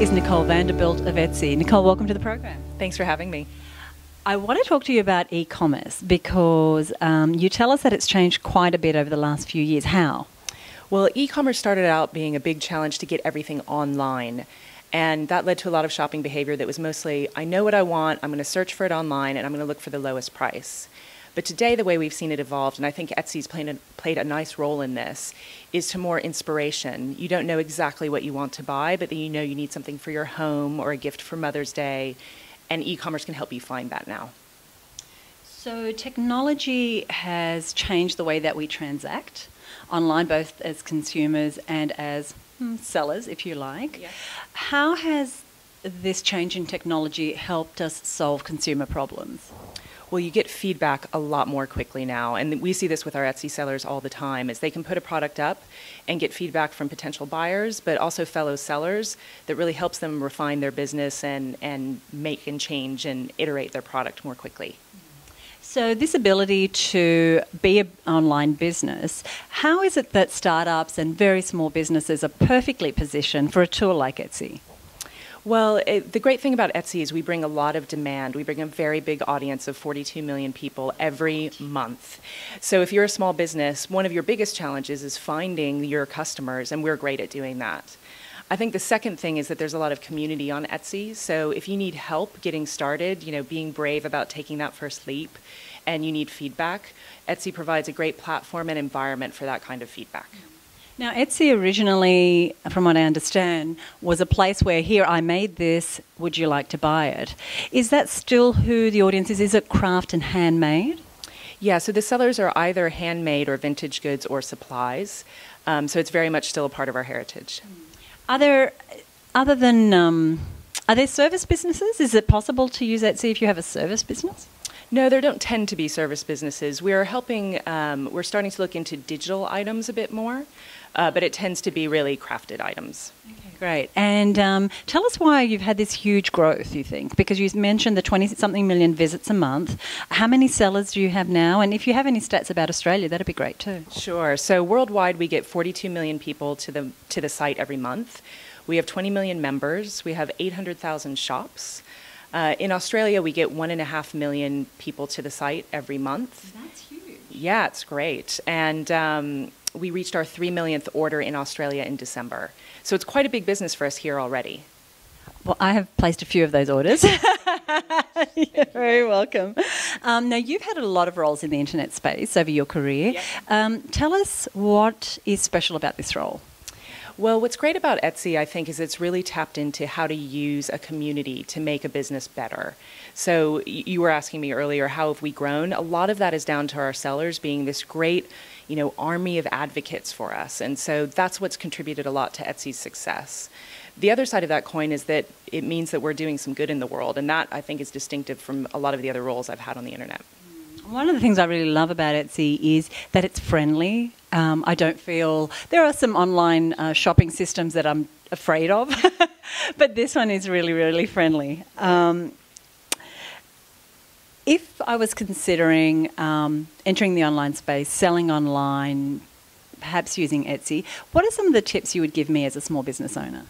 is Nicole Vanderbilt of Etsy. Nicole, welcome to the program. Thanks for having me. I want to talk to you about e-commerce because you tell us that it's changed quite a bit over the last few years. How? Well, e-commerce started out being a big challenge to get everything online. And that led to a lot of shopping behavior that was mostly, I know what I want, I'm going to search for it online, and I'm going to look for the lowest price. But today, the way we've seen it evolved, and I think Etsy's played a nice role in this, is to more inspiration. You don't know exactly what you want to buy, but then you know you need something for your home or a gift for Mother's Day, and e-commerce can help you find that now. So technology has changed the way that we transact online, both as consumers and as sellers, if you like. Yeah. How has this change in technology helped us solve consumer problems? Well, you get feedback a lot more quickly now, and we see this with our Etsy sellers all the time, is they can put a product up and get feedback from potential buyers, but also fellow sellers that really helps them refine their business and make and change and iterate their product more quickly. So this ability to be an online business, how is it that startups and very small businesses are perfectly positioned for a tool like Etsy? Well, the great thing about Etsy is we bring a lot of demand. We bring a very big audience of 42 million people every month. So if you're a small business, one of your biggest challenges is finding your customers, and we're great at doing that. I think the second thing is that there's a lot of community on Etsy. So if you need help getting started, being brave about taking that first leap, and you need feedback, Etsy provides a great platform and environment for that kind of feedback. Now, Etsy originally, from what I understand, was a place where, here, I made this, would you like to buy it? Is that still who the audience is? Is it craft and handmade? Yeah, so the sellers are either handmade or vintage goods or supplies. So it's very much still a part of our heritage. Are there service businesses? Is it possible to use Etsy if you have a service business? No, there don't tend to be service businesses. We're starting to look into digital items a bit more, but it tends to be really crafted items. Okay, great. And tell us why you've had this huge growth, you think, because you mentioned the 20-something million visits a month. How many sellers do you have now? And if you have any stats about Australia, that'd be great too. Sure. So worldwide, we get 42 million people to the site every month. We have 20 million members. We have 800,000 shops. In Australia, we get 1.5 million people to the site every month. That's huge. Yeah, it's great. And we reached our 3 millionth order in Australia in December. So it's quite a big business for us here already. Well, I have placed a few of those orders. You're very welcome. Now, you've had a lot of roles in the internet space over your career. Yeah. Tell us what is special about this role. Well, what's great about Etsy, I think, is it's really tapped into how to use a community to make a business better. So you were asking me earlier, how have we grown? A lot of that is down to our sellers being this great, army of advocates for us. And so that's what's contributed a lot to Etsy's success. The other side of that coin is that it means that we're doing some good in the world. And that, I think, is distinctive from a lot of the other roles I've had on the internet. One of the things I really love about Etsy is that it's friendly. I don't feel... There are some online shopping systems that I'm afraid of, but this one is really, really friendly. If I was considering entering the online space, selling online, perhaps using Etsy, what are some of the tips you would give me as a small business owner?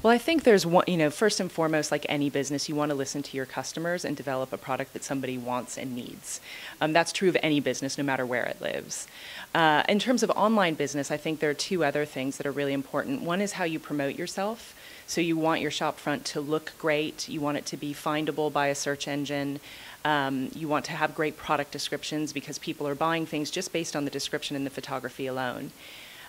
Well, I think there's one, first and foremost, like any business, you want to listen to your customers and develop a product that somebody wants and needs. That's true of any business, no matter where it lives. In terms of online business, I think there are two other things that are really important. One is how you promote yourself. So you want your shop front to look great. You want it to be findable by a search engine. You want to have great product descriptions because people are buying things just based on the description and the photography alone.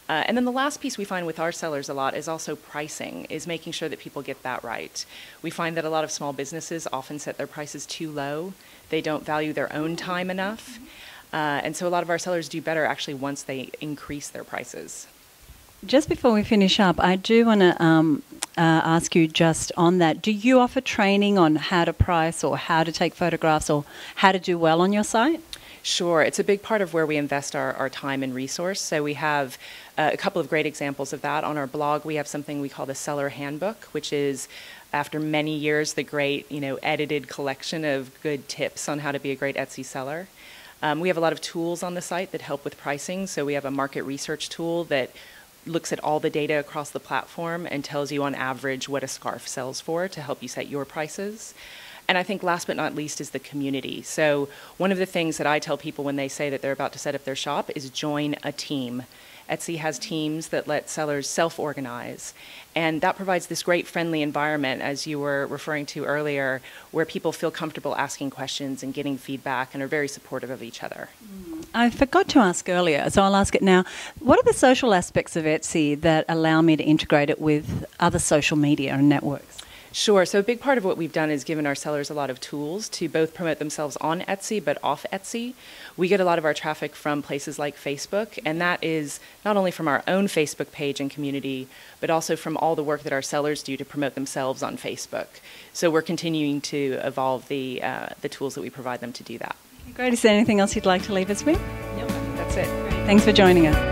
And then the last piece we find with our sellers a lot is also pricing, is making sure that people get that right. We find that a lot of small businesses often set their prices too low. They don't value their own time enough. And so a lot of our sellers do better actually once they increase their prices. Just before we finish up, I do want to ask you just on that. Do you offer training on how to price or how to take photographs or how to do well on your site? Sure. It's a big part of where we invest our time and resource. So we have a couple of great examples of that. On our blog, we have something we call the Seller Handbook, which is, after many years, the great, edited collection of good tips on how to be a great Etsy seller. We have a lot of tools on the site that help with pricing. So we have a market research tool that looks at all the data across the platform and tells you on average what a scarf sells for to help you set your prices. And I think last but not least is the community. So one of the things that I tell people when they say that they're about to set up their shop is join a team. Etsy has teams that let sellers self-organize, and that provides this great friendly environment, as you were referring to earlier, where people feel comfortable asking questions and getting feedback and are very supportive of each other. I forgot to ask earlier, so I'll ask it now. What are the social aspects of Etsy that allow me to integrate it with other social media and networks? Sure. So a big part of what we've done is given our sellers a lot of tools to both promote themselves on Etsy but off Etsy. We get a lot of our traffic from places like Facebook, and that is not only from our own Facebook page and community, but also from all the work that our sellers do to promote themselves on Facebook. So we're continuing to evolve the tools that we provide them to do that. Great. Is there anything else you'd like to leave us with? Nope, I think that's it. Thanks for joining us.